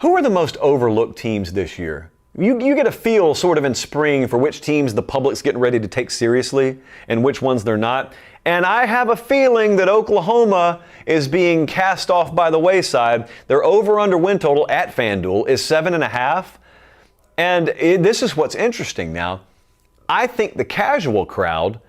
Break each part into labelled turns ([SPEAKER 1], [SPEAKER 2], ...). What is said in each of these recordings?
[SPEAKER 1] Who are the most overlooked teams this year? You get a feel sort of in spring for which teams the public's getting ready to take seriously and which ones they're not. And I have a feeling that Oklahoma is being cast off by the wayside. Their over-under win total at FanDuel is 7.5. And this is what's interesting now. I think the casual crowd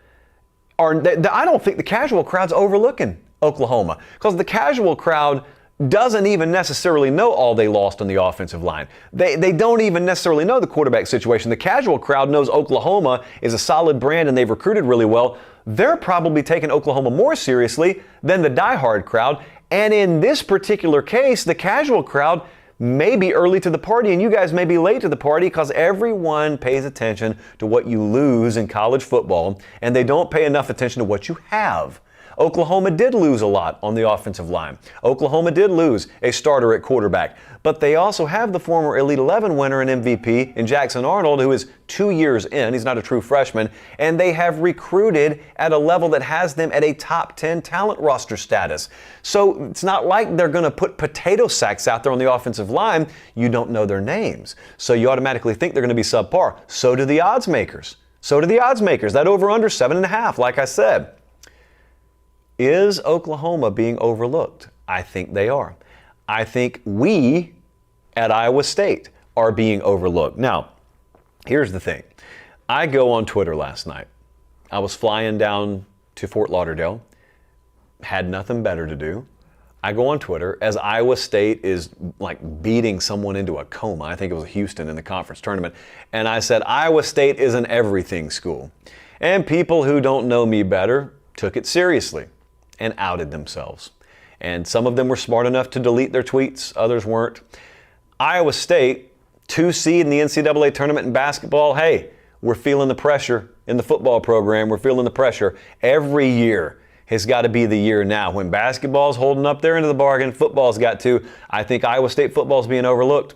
[SPEAKER 1] I don't think the casual crowd's overlooking Oklahoma, because the casual crowd doesn't even necessarily know all they lost on the offensive line. They don't even necessarily know the quarterback situation. The casual crowd knows Oklahoma is a solid brand and they've recruited really well. They're probably taking Oklahoma more seriously than the diehard crowd. And in this particular case, the casual crowd may be early to the party and you guys may be late to the party, because everyone pays attention to what you lose in college football and they don't pay enough attention to what you have. Oklahoma did lose a lot on the offensive line. Oklahoma did lose a starter at quarterback. But they also have the former Elite 11 winner and MVP in Jackson Arnold, who is 2 years in. He's not a true freshman. And they have recruited at a level that has them at a top 10 talent roster status. So it's not like they're going to put potato sacks out there on the offensive line. You don't know their names. So you automatically think they're going to be subpar. So do the odds makers. That over-under 7.5, like I said. Is Oklahoma being overlooked? I think they are. I think we at Iowa State are being overlooked. Now, here's the thing. I go on Twitter last night. I was flying down to Fort Lauderdale, had nothing better to do. I go on Twitter as Iowa State is like beating someone into a coma. I think it was Houston in the conference tournament. And I said, Iowa State is an everything school. And people who don't know me better took it seriously and outed themselves. And some of them were smart enough to delete their tweets, others weren't. Iowa State, 2 seed in the NCAA tournament in basketball. Hey, we're feeling the pressure in the football program. We're feeling the pressure. Every year has got to be the year now. When basketball's holding up their end of the bargain, football's got to. I think Iowa State football's being overlooked.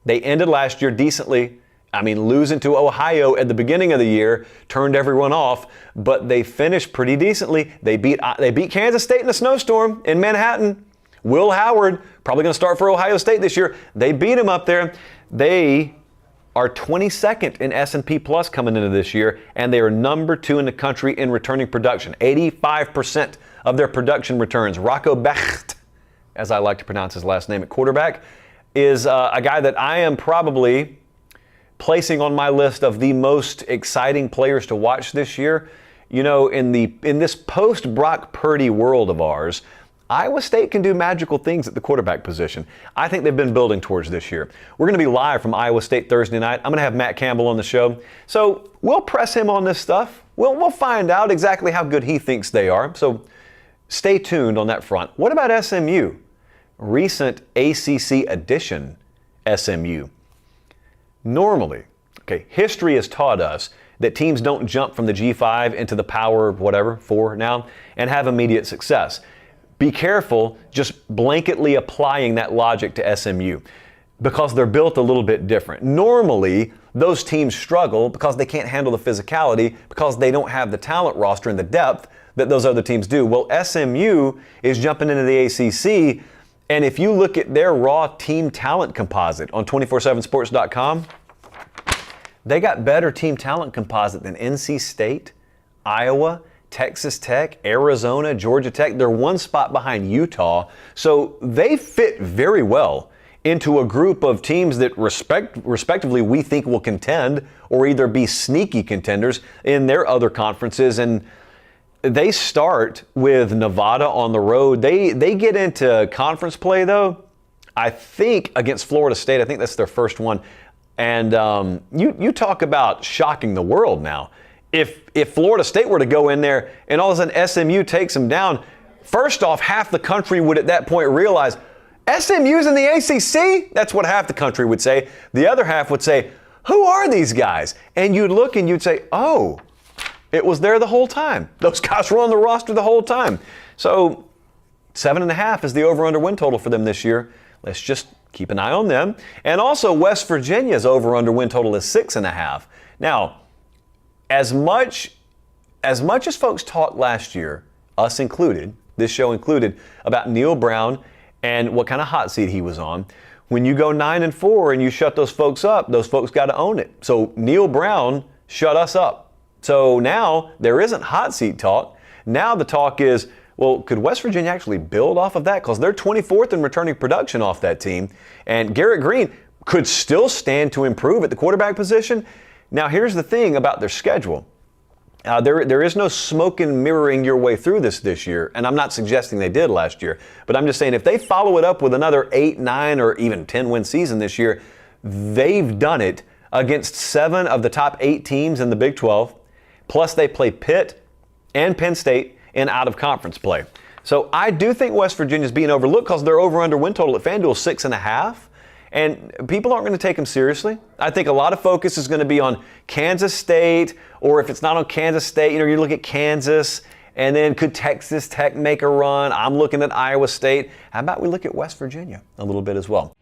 [SPEAKER 1] They ended last year decently. I mean, losing to Ohio at the beginning of the year turned everyone off, but they finished pretty decently. They beat Kansas State in a snowstorm in Manhattan. Will Howard, probably going to start for Ohio State this year. They beat him up there. They are 22nd in S&P Plus coming into this year, and they are number 2 in the country in returning production. 85% of their production returns. Rocco Becht, as I like to pronounce his last name at quarterback, is a guy that I am probably placing on my list of the most exciting players to watch this year. You know, in this post-Brock Purdy world of ours, Iowa State can do magical things at the quarterback position. I think they've been building towards this year. We're going to be live from Iowa State Thursday night. I'm going to have Matt Campbell on the show. So we'll press him on this stuff. We'll find out exactly how good he thinks they are. So stay tuned on that front. What about SMU? Recent ACC addition, SMU. Normally, history has taught us that teams don't jump from the G5 into the Power, 4 now, and have immediate success. Be careful just blanketly applying that logic to SMU, because they're built a little bit different. Normally, those teams struggle because they can't handle the physicality, because they don't have the talent roster and the depth that those other teams do. Well, SMU is jumping into the ACC, and if you look at their raw team talent composite on 247sports.com, they got better team talent composite than NC State, Iowa, Texas Tech, Arizona, Georgia Tech. They're one spot behind Utah. So they fit very well into a group of teams that respectively we think will contend or either be sneaky contenders in their other conferences. And they start with Nevada on the road. They get into conference play, though, I think, against Florida State. I think that's their first one. And you talk about shocking the world now. If Florida State were to go in there and all of a sudden SMU takes them down, first off, half the country would at that point realize SMU's in the ACC? That's what half the country would say. The other half would say, who are these guys? And you'd look and you'd say, oh, it was there the whole time. Those guys were on the roster the whole time. So 7.5 is the over-under win total for them this year. Let's just keep an eye on them. And also West Virginia's over-under win total is 6.5. Now, as much as folks talked last year, us included, this show included, about Neil Brown and what kind of hot seat he was on, when you go 9-4 and you shut those folks up, those folks got to own it. So Neil Brown shut us up. So now there isn't hot seat talk. Now the talk is, well, could West Virginia actually build off of that? Because they're 24th in returning production off that team. And Garrett Green could still stand to improve at the quarterback position. Now, here's the thing about their schedule. There is no smoke and mirroring your way through this year, and I'm not suggesting they did last year, but I'm just saying if they follow it up with another 8, 9, or even 10-win season this year, they've done it against 7 of the top 8 teams in the Big 12, plus they play Pitt and Penn State in out-of-conference play. So I do think West Virginia's being overlooked because their over-under win total at FanDuel is 6.5. And people aren't going to take them seriously. I think a lot of focus is going to be on Kansas State, or if it's not on Kansas State, you look at Kansas, and then could Texas Tech make a run? I'm looking at Iowa State. How about we look at West Virginia a little bit as well?